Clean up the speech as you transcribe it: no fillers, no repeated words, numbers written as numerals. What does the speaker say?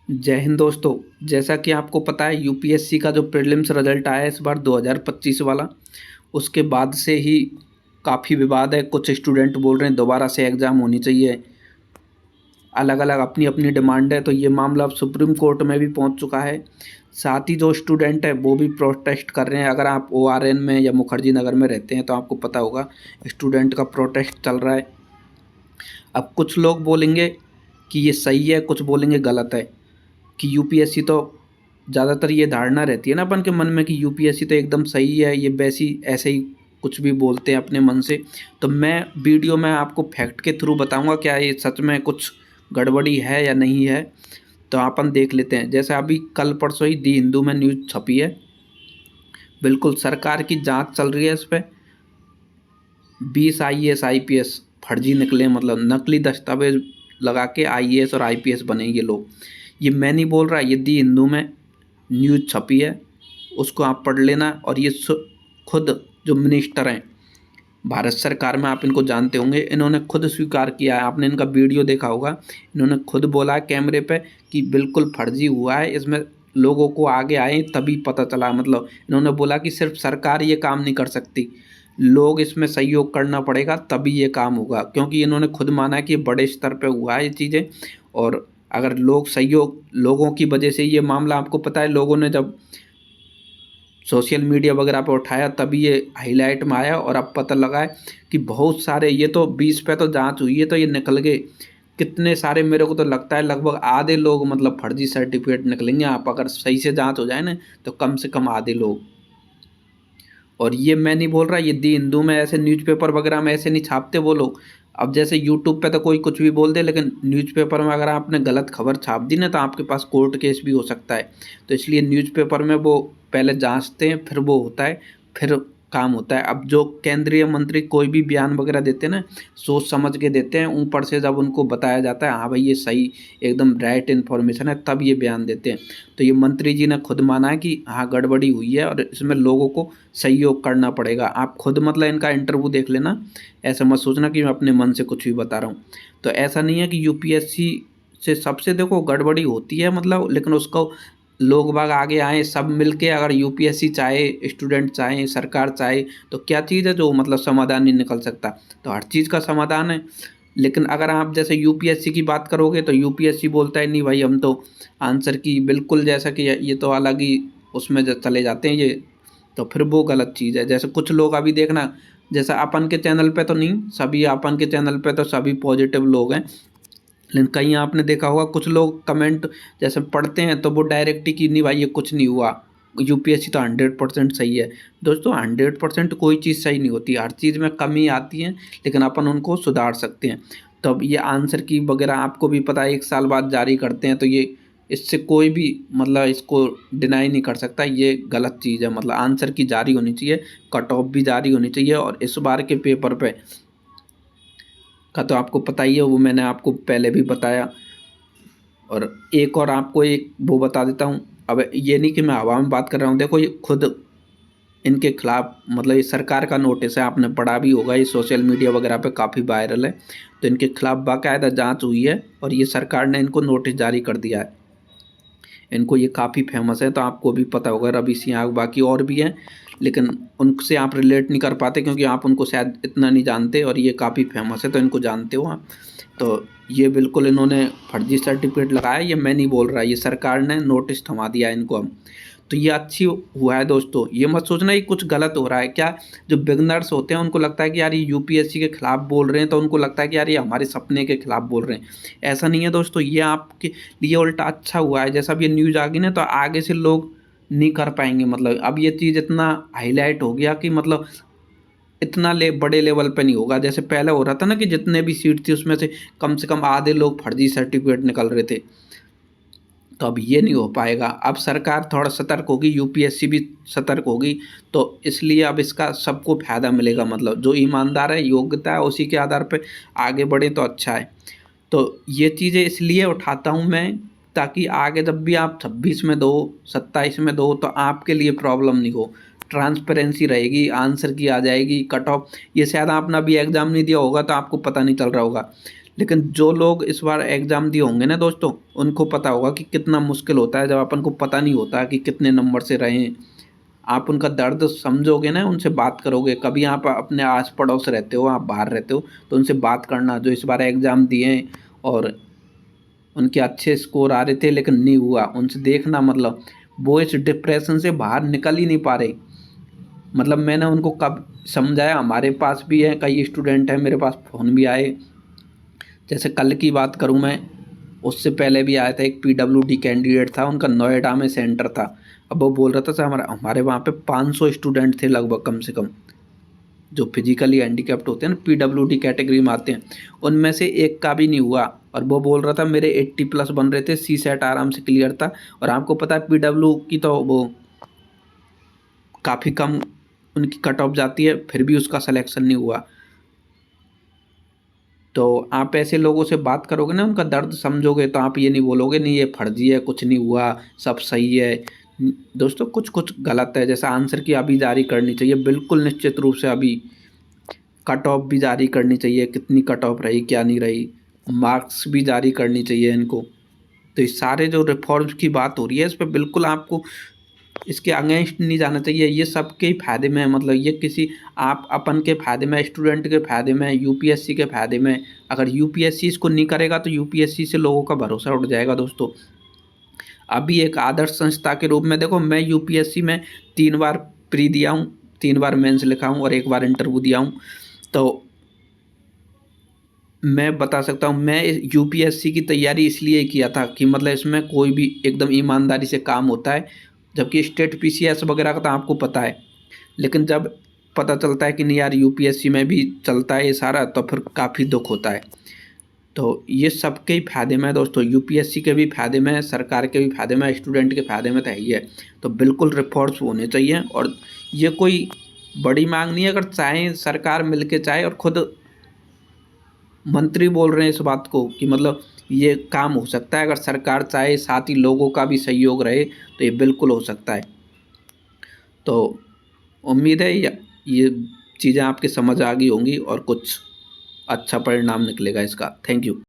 जय हिंद दोस्तों। जैसा कि आपको पता है यूपीएससी का जो प्रीलिम्स रिजल्ट आया है इस बार 2025 वाला, उसके बाद से ही काफ़ी विवाद है। कुछ स्टूडेंट बोल रहे हैं दोबारा से एग्ज़ाम होनी चाहिए, अलग अलग अपनी अपनी डिमांड है। तो ये मामला अब सुप्रीम कोर्ट में भी पहुंच चुका है। साथ ही जो स्टूडेंट है वो भी प्रोटेस्ट कर रहे हैं। अगर आप ओआरएन में या मुखर्जी नगर में रहते हैं तो आपको पता होगा स्टूडेंट का प्रोटेस्ट चल रहा है। अब कुछ लोग बोलेंगे कि ये सही है, कुछ बोलेंगे गलत है। कि यूपीएससी तो ज़्यादातर ये धारणा रहती है ना अपन के मन में कि यूपीएससी तो एकदम सही है, ये वैसी ऐसे ही कुछ भी बोलते हैं अपने मन से। तो मैं वीडियो में आपको फैक्ट के थ्रू बताऊंगा क्या ये सच में कुछ गड़बड़ी है या नहीं है। तो अपन देख लेते हैं। जैसे अभी कल परसों ही दी हिंदू में न्यूज़ छपी है, बिल्कुल सरकार की जांच चल रही है इस पर। 20 आईएएस आईपीएस फर्जी निकले, मतलब नकली दस्तावेज लगा के आईएएस और आईपीएस बने ये लोग। ये मैं नहीं बोल रहा, ये दी हिंदू में न्यूज़ छपी है, उसको आप पढ़ लेना। और ये खुद जो मिनिस्टर हैं भारत सरकार में, आप इनको जानते होंगे, इन्होंने खुद स्वीकार किया है। आपने इनका वीडियो देखा होगा, इन्होंने खुद बोला है कैमरे पे कि बिल्कुल फर्जी हुआ है, इसमें लोगों को आगे आए तभी पता चला। मतलब इन्होंने बोला कि सिर्फ सरकार ये काम नहीं कर सकती, लोग इसमें सहयोग करना पड़ेगा तभी ये काम होगा। क्योंकि इन्होंने खुद माना है कि ये बड़े स्तर पे हुआ है ये चीज़ें। और अगर लोग सहयोग, लोगों की वजह से ये मामला, आपको पता है लोगों ने जब सोशल मीडिया वगैरह पे उठाया तभी ये हाईलाइट में आया। और अब पता लगा है कि बहुत सारे, ये तो 20 पे तो जांच हुई है तो ये निकल गए कितने सारे। मेरे को तो लगता है लगभग आधे लोग, मतलब फर्जी सर्टिफिकेट निकलेंगे। आप अगर सही से जांच हो जाए ना तो कम से कम आधे लोग। और ये मैं नहीं बोल रहा, ये दी हिंदू में ऐसे न्यूज़पेपर वगैरह में ऐसे नहीं छापते वो लोग। अब जैसे यूट्यूब पे तो कोई कुछ भी बोल दे, लेकिन न्यूज़पेपर में अगर आपने गलत खबर छाप दी ना तो आपके पास कोर्ट केस भी हो सकता है। तो इसलिए न्यूज़पेपर में वो पहले जांचते हैं, फिर वो होता है, फिर काम होता है। अब जो केंद्रीय मंत्री कोई भी बयान वगैरह देते हैं ना, सोच समझ के देते हैं। ऊपर से जब उनको बताया जाता है हाँ भाई ये सही एकदम राइट इन्फॉर्मेशन है, तब ये बयान देते हैं। तो ये मंत्री जी ने खुद माना है कि हाँ गड़बड़ी हुई है और इसमें लोगों को सहयोग करना पड़ेगा। आप खुद मतलब इनका इंटरव्यू देख लेना, ऐसा मत सोचना कि मैं अपने मन से कुछ भी बता रहा हूँ। तो ऐसा नहीं है कि यूपीएससी से सबसे देखो गड़बड़ी होती है मतलब, लेकिन उसको लोग बाग आगे आए सब मिलके। अगर यूपीएससी चाहे, स्टूडेंट चाहे, सरकार चाहे, तो क्या चीज़ है जो मतलब समाधान नहीं निकल सकता। तो हर चीज़ का समाधान है। लेकिन अगर आप जैसे यूपीएससी की बात करोगे तो यूपीएससी बोलता है नहीं भाई हम तो आंसर की बिल्कुल, जैसा कि ये तो अलग ही उसमें चले जाते हैं ये। तो फिर वो गलत चीज़ है। जैसे कुछ लोग अभी देखना, जैसा अपन के चैनल पे तो नहीं, सभी अपन के चैनल पे तो सभी पॉजिटिव लोग हैं, लेकिन कहीं आपने देखा होगा कुछ लोग कमेंट जैसे पढ़ते हैं तो वो डायरेक्ट ही कि नहीं भाई ये कुछ नहीं हुआ, यूपीएससी तो 100% सही है। दोस्तों 100% कोई चीज़ सही नहीं होती, हर चीज़ में कमी आती है, लेकिन अपन उनको सुधार सकते हैं। तो अब ये आंसर की वगैरह आपको भी पता है 1 साल बाद जारी करते हैं, तो ये इससे कोई भी मतलब इसको डिनाई नहीं कर सकता, ये गलत चीज़ है। मतलब आंसर की जारी होनी चाहिए, कट ऑफ भी जारी होनी चाहिए। और इस बार के पेपर पे का तो आपको पता ही है, वो मैंने आपको पहले भी बताया। और एक और आपको एक वो बता देता हूँ। अब ये नहीं कि मैं हवा में बात कर रहा हूँ, देखो ये खुद इनके खिलाफ मतलब ये सरकार का नोटिस है, आपने पढ़ा भी होगा, ये सोशल मीडिया वगैरह पे काफ़ी वायरल है। तो इनके खिलाफ बाकायदा जांच हुई है और ये सरकार ने इनको नोटिस जारी कर दिया है। इनको ये काफ़ी फेमस है, तो आपको भी पता होगा रवि सिंह, बाकी और भी हैं, लेकिन उनसे आप रिलेट नहीं कर पाते क्योंकि आप उनको शायद इतना नहीं जानते। और ये काफ़ी फेमस है तो इनको जानते हो आप। तो ये बिल्कुल इन्होंने फर्जी सर्टिफिकेट लगाया, ये मैं नहीं बोल रहा, ये सरकार ने नोटिस थमा दिया इनको अब। तो ये अच्छी हुआ है दोस्तों, ये मत सोचना कि कुछ गलत हो रहा है क्या। जो बिगनर्स होते हैं उनको लगता है कि यार ये यूपीएससी के खिलाफ बोल रहे हैं, तो उनको लगता है कि यार ये हमारे सपने के खिलाफ बोल रहे हैं। ऐसा नहीं है दोस्तों, ये आपके लिए उल्टा अच्छा हुआ है। जैसा अब ये न्यूज़ आ गई ना तो आगे से लोग नहीं कर पाएंगे। मतलब अब ये चीज़ इतना हाईलाइट हो गया कि मतलब इतना बड़े लेवल पे नहीं होगा। जैसे पहले हो रहा था ना कि जितने भी सीट थी उसमें से कम आधे लोग फर्जी सर्टिफिकेट निकल रहे थे। तो अब ये नहीं हो पाएगा। अब सरकार थोड़ा सतर्क होगी, यूपीएससी भी सतर्क होगी, तो इसलिए अब इसका सबको फायदा मिलेगा। मतलब जो ईमानदार है, योग्यता है, उसी के आधार पे आगे बढ़े तो अच्छा है। तो ये चीज़ें इसलिए उठाता हूँ मैं, ताकि आगे जब भी आप 26 में दो, 27 में दो, तो आपके लिए प्रॉब्लम नहीं हो। ट्रांसपेरेंसी रहेगी, आंसर की आ जाएगी, कट ऑफ। ये शायद आपने अभी एग्ज़ाम नहीं दिया होगा तो आपको पता नहीं चल रहा होगा, लेकिन जो लोग इस बार एग्ज़ाम दिए होंगे ना दोस्तों, उनको पता होगा कि कितना मुश्किल होता है जब अपन को पता नहीं होता कि कितने नंबर से रहे हैं। आप उनका दर्द समझोगे ना, उनसे बात करोगे, कभी आप अपने आस पड़ोस रहते हो, आप बाहर रहते हो, तो उनसे बात करना, जो इस बार एग्ज़ाम दिए हैं और उनके अच्छे स्कोर आ रहे थे लेकिन नहीं हुआ, उनसे देखना, मतलब वो इस डिप्रेशन से बाहर निकल ही नहीं पा रहे। मतलब मैंने उनको कब समझाया, हमारे पास भी है, कई स्टूडेंट हैं, मेरे पास फ़ोन भी आए। जैसे कल की बात करूं मैं, उससे पहले भी आया था, एक पीडब्ल्यूडी कैंडिडेट था, उनका नोएडा में सेंटर था। अब वो बोल रहा था सर, हमारा हमारे वहाँ पे 500 स्टूडेंट थे लगभग, कम से कम, जो फिजिकली हैंडीकैप्ड होते हैं ना, पीडब्ल्यूडी कैटेगरी में आते हैं, उनमें से एक का भी नहीं हुआ। और वो बोल रहा था मेरे 80+ बन रहे थे, सी सेट आराम से क्लियर था। और आपको पता है पीडब्ल्यू की तो वो काफ़ी कम उनकी कट ऑफ जाती है, फिर भी उसका सिलेक्शन नहीं हुआ। तो आप ऐसे लोगों से बात करोगे ना, उनका दर्द समझोगे, तो आप ये नहीं बोलोगे नहीं ये फर्जी है, कुछ नहीं हुआ, सब सही है। दोस्तों कुछ कुछ गलत है। जैसा आंसर की अभी जारी करनी चाहिए बिल्कुल निश्चित रूप से, अभी कट ऑफ भी जारी करनी चाहिए, कितनी कट ऑफ रही क्या नहीं रही, मार्क्स भी जारी करनी चाहिए इनको। तो इस सारे जो रिफॉर्म्स की बात हो रही है, इस पर बिल्कुल आपको इसके अगेंस्ट नहीं जाना चाहिए। ये सबके ही फायदे में है, मतलब ये किसी आप अपन के फायदे में, स्टूडेंट के फायदे में, यूपीएससी के फायदे में। अगर यूपीएससी इसको नहीं करेगा तो यूपीएससी से लोगों का भरोसा उठ जाएगा दोस्तों। अभी एक आदर्श संस्था के रूप में देखो, मैं यूपीएससी में 3 बार प्री दिया हूँ, 3 बार मेंस लिखा हूँ और 1 बार इंटरव्यू दिया हूँ। तो मैं बता सकता हूँ, मैं यूपीएससी की तैयारी इसलिए किया था कि मतलब इसमें कोई भी एकदम ईमानदारी से काम होता है, जबकि स्टेट पीसीएस वगैरह का तो आपको पता है। लेकिन जब पता चलता है कि नहीं यार यूपीएससी में भी चलता है ये सारा, तो फिर काफ़ी दुख होता है। तो ये सबके ही फायदे में है दोस्तों, यूपीएससी के भी फायदे में है, सरकार के भी फायदे में है, स्टूडेंट के फायदे में तो है ही है। तो बिल्कुल रिफॉर्म्स होने चाहिए। और ये कोई बड़ी मांग नहीं है, अगर चाहे सरकार मिल के चाहे, और खुद मंत्री बोल रहे हैं इस बात को कि मतलब ये काम हो सकता है, अगर सरकार चाहे, साथ ही लोगों का भी सहयोग रहे, तो ये बिल्कुल हो सकता है। तो उम्मीद है ये चीज़ें आपके समझ आ गई होंगी और कुछ अच्छा परिणाम निकलेगा इसका। Thank you.